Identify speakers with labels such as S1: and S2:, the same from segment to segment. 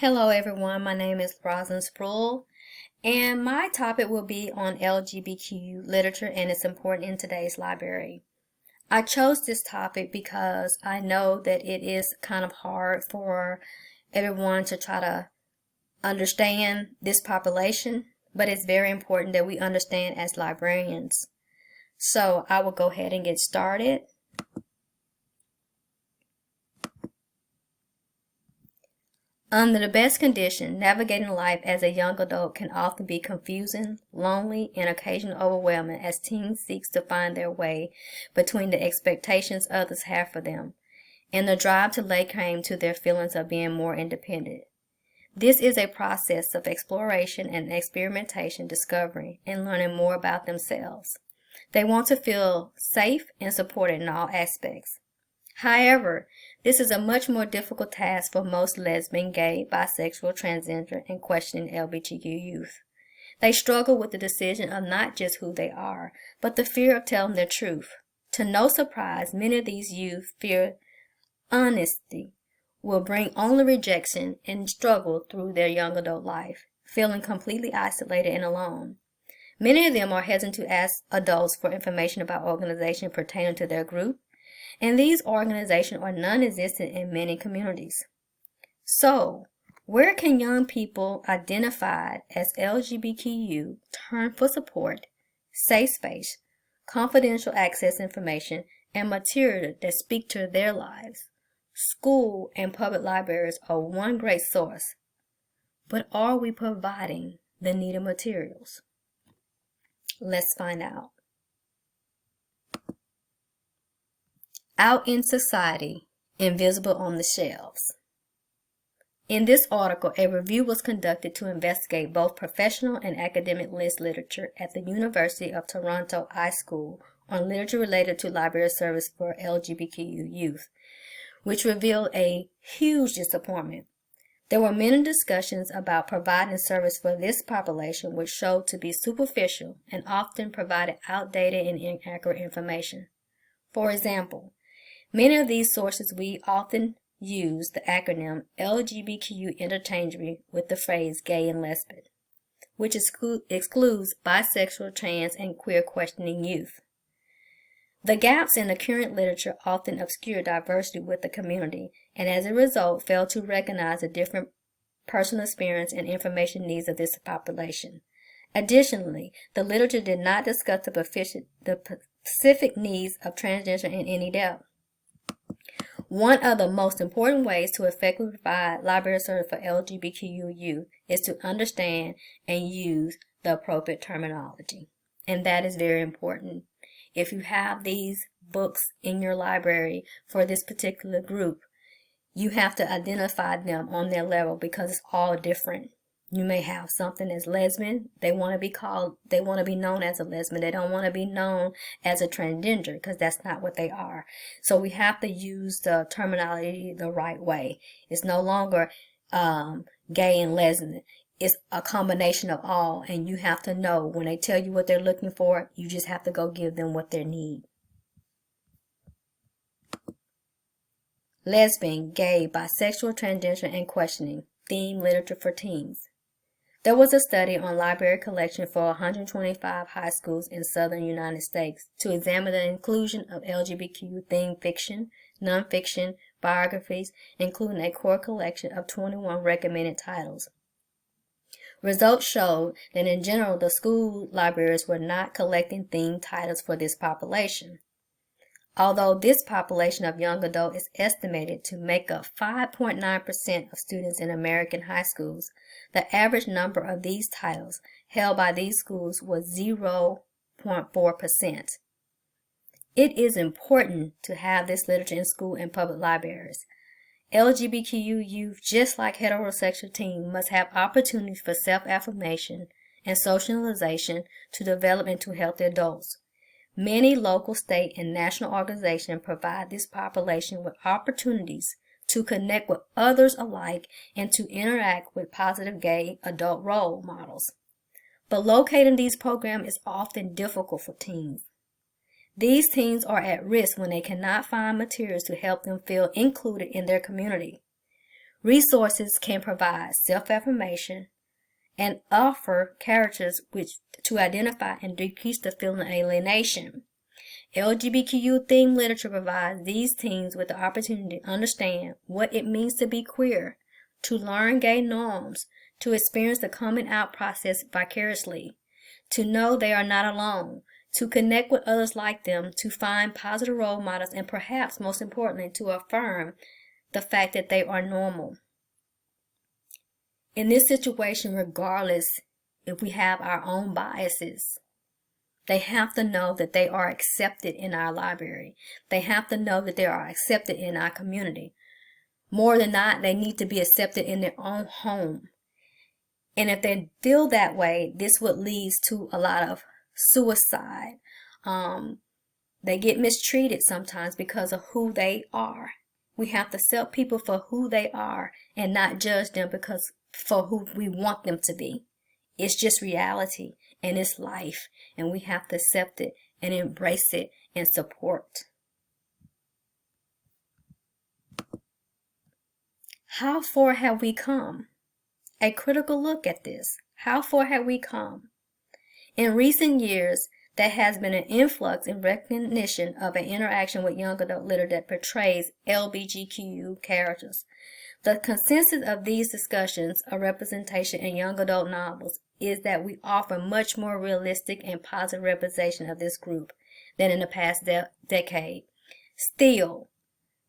S1: Hello everyone, my name is Roslyn Sproul, and my topic will be on LGBTQ literature and its importance in today's library. I chose this topic because I know that it is kind of hard for everyone to try to understand this population, but it's very important that we understand as librarians. So I will go ahead and get started. Under the best condition, navigating life as a young adult can often be confusing, lonely, and occasionally overwhelming as teens seek to find their way between the expectations others have for them and the drive to lay claim to their feelings of being more independent. This is a process of exploration and experimentation, discovery, and learning more about themselves. They want to feel safe and supported in all aspects. However, this is a much more difficult task for most lesbian, gay, bisexual, transgender, and questioning LGBTQ youth. They struggle with the decision of not just who they are, but the fear of telling their truth. To no surprise, many of these youth fear honesty will bring only rejection and struggle through their young adult life, feeling completely isolated and alone. Many of them are hesitant to ask adults for information about organizations pertaining to their group, and these organizations are non-existent in many communities. So, where can young people identified as LGBTQ turn for support, safe space, confidential access information, and material that speak to their lives? School and public libraries are one great source, but are we providing the needed materials? Let's find out. Out in society, invisible on the shelves. In this article, a review was conducted to investigate both professional and academic LIS literature at the University of Toronto iSchool on literature related to library service for LGBTQ youth, which revealed a huge disappointment. There were many discussions about providing service for this population, which showed to be superficial and often provided outdated and inaccurate information. For example, many of these sources we often use the acronym LGBTQ interchangeably with the phrase gay and lesbian, which excludes bisexual, trans, and queer questioning youth. The gaps in the current literature often obscure diversity with the community, and as a result fail to recognize the different personal experience and information needs of this population. Additionally, the literature did not discuss the specific needs of transgender in any depth. One of the most important ways to effectively provide library service for LGBTQ youth is to understand and use the appropriate terminology. And that is very important. If you have these books in your library for this particular group, you have to identify them on their level because it's all different. You may have something as lesbian. They want to be known as a lesbian. They don't want to be known as a transgender because that's not what they are. So we have to use the terminology the right way. It's no longer gay and lesbian. It's a combination of all, and you have to know when they tell you what they're looking for, you just have to go give them what they need. Lesbian, gay, bisexual, transgender, and questioning. Theme literature for teens. There was a study on library collection for 125 high schools in southern United States to examine the inclusion of LGBTQ themed fiction, nonfiction, biographies, including a core collection of 21 recommended titles. Results showed that in general, the school libraries were not collecting themed titles for this population. Although this population of young adults is estimated to make up 5.9% of students in American high schools, the average number of these titles held by these schools was 0.4%. It is important to have this literature in school and public libraries. LGBTQ youth, just like heterosexual teens, must have opportunities for self-affirmation and socialization to develop into healthy adults. Many local, state, and national organizations provide this population with opportunities to connect with others alike and to interact with positive gay adult role models. But locating these programs is often difficult for teens. These teens are at risk when they cannot find materials to help them feel included in their community. Resources can provide self-affirmation and offer characters which to identify and decrease the feeling of alienation. LGBTQ themed literature provides these teens with the opportunity to understand what it means to be queer, to learn gay norms, to experience the coming out process vicariously, to know they are not alone, to connect with others like them, to find positive role models, and perhaps most importantly, to affirm the fact that they are normal. In this situation, regardless if we have our own biases, they have to know that they are accepted in our library. They have to know that they are accepted in our community. More than that, they need to be accepted in their own home. And if they feel that way, this would lead to a lot of suicide. They get mistreated sometimes because of who they are. We have to accept people for who they are and not judge them because for who we want them to be. It's just reality and it's life, and we have to accept it and embrace it and support. How far have we come? A critical look at this. How far have we come? In recent years, there has been an influx in recognition of an interaction with young adult literature that portrays LGBTQ characters. The consensus of these discussions of representation in young adult novels is that we offer much more realistic and positive representation of this group than in the past decade. Still,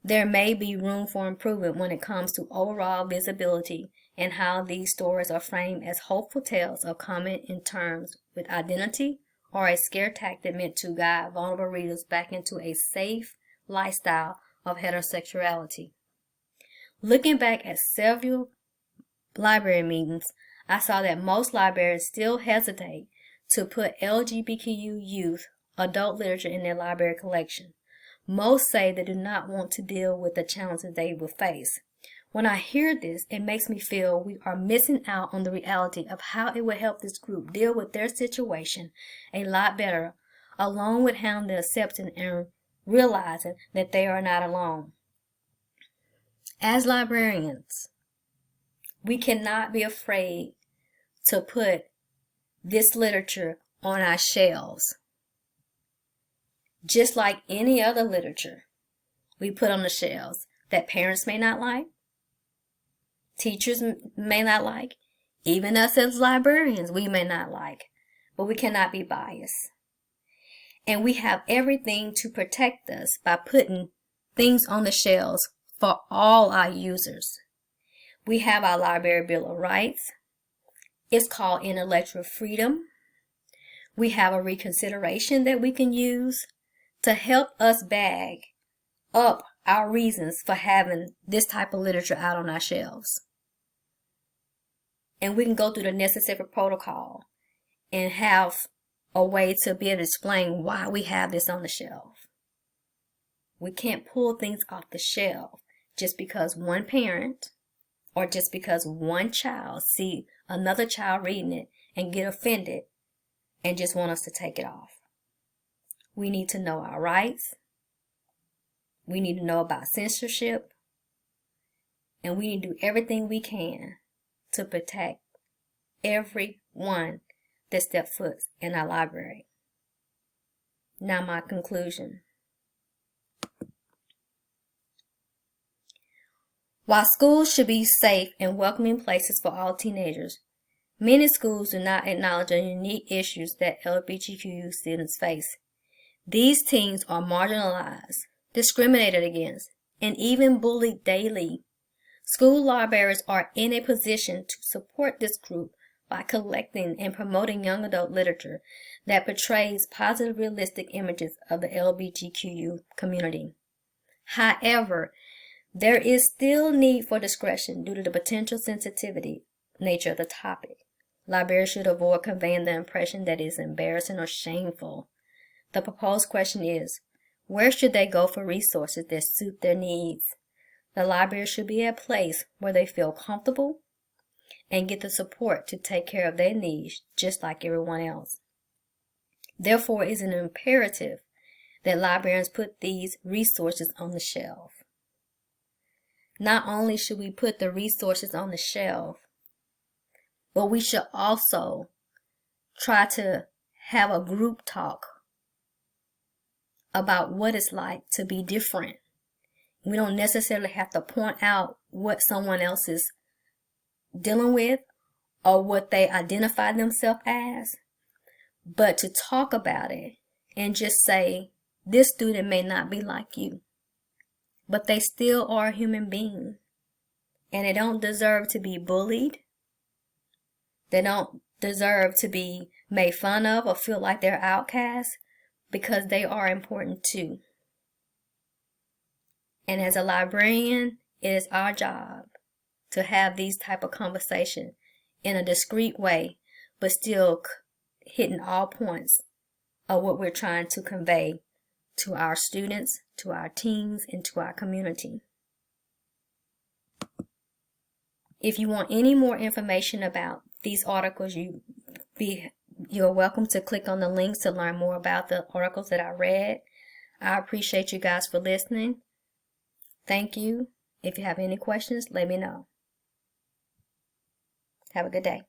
S1: there may be room for improvement when it comes to overall visibility and how these stories are framed as hopeful tales of coming in terms with identity or a scare tactic meant to guide vulnerable readers back into a safe lifestyle of heterosexuality. Looking back at several library meetings, I saw that most libraries still hesitate to put LGBTQ youth adult literature in their library collection. Most say they do not want to deal with the challenges they will face. When I hear this, it makes me feel we are missing out on the reality of how it will help this group deal with their situation a lot better, along with how they're accepting and realizing that they are not alone. As librarians, we cannot be afraid to put this literature on our shelves. Just like any other literature we put on the shelves that parents may not like, teachers may not like, even us as librarians we may not like, but we cannot be biased. And we have everything to protect us by putting things on the shelves for all our users. We have our Library Bill of Rights. It's called intellectual freedom. We have a reconsideration that we can use to help us bag up our reasons for having this type of literature out on our shelves. And we can go through the necessary protocol and have a way to be able to explain why we have this on the shelf. We can't pull things off the shelf just because one parent or just because one child see another child reading it and get offended and just want us to take it off. We need to know our rights. We need to know about censorship. And we need to do everything we can to protect everyone that steps foot in our library. Now my conclusion. While schools should be safe and welcoming places for all teenagers, many schools do not acknowledge the unique issues that LGBTQ students face. These teens are marginalized, discriminated against, and even bullied daily. School libraries are in a position to support this group by collecting and promoting young adult literature that portrays positive, realistic images of the LGBTQ community. However, there is still need for discretion due to the potential sensitivity nature of the topic. Librarians should avoid conveying the impression that it is embarrassing or shameful. The proposed question is, where should they go for resources that suit their needs? The library should be a place where they feel comfortable and get the support to take care of their needs just like everyone else. Therefore, it is an imperative that librarians put these resources on the shelf. not only should we put the resources on the shelf, but we should also try to have a group talk about what it's like to be different. We don't necessarily have to point out what someone else is dealing with or what they identify themselves as, but to talk about it and just say, this student may not be like you, but they still are a human being, and they don't deserve to be bullied. They don't deserve to be made fun of or feel like they're outcasts, because they are important too. And as a librarian, it is our job to have these type of conversations in a discreet way, but still hitting all points of what we're trying to convey to our students, to our teens, and to our community. If you want any more information about these articles, you're welcome to click on the links to learn more about the articles that I read. I appreciate you guys for listening. Thank you. If you have any questions, let me know. Have a good day.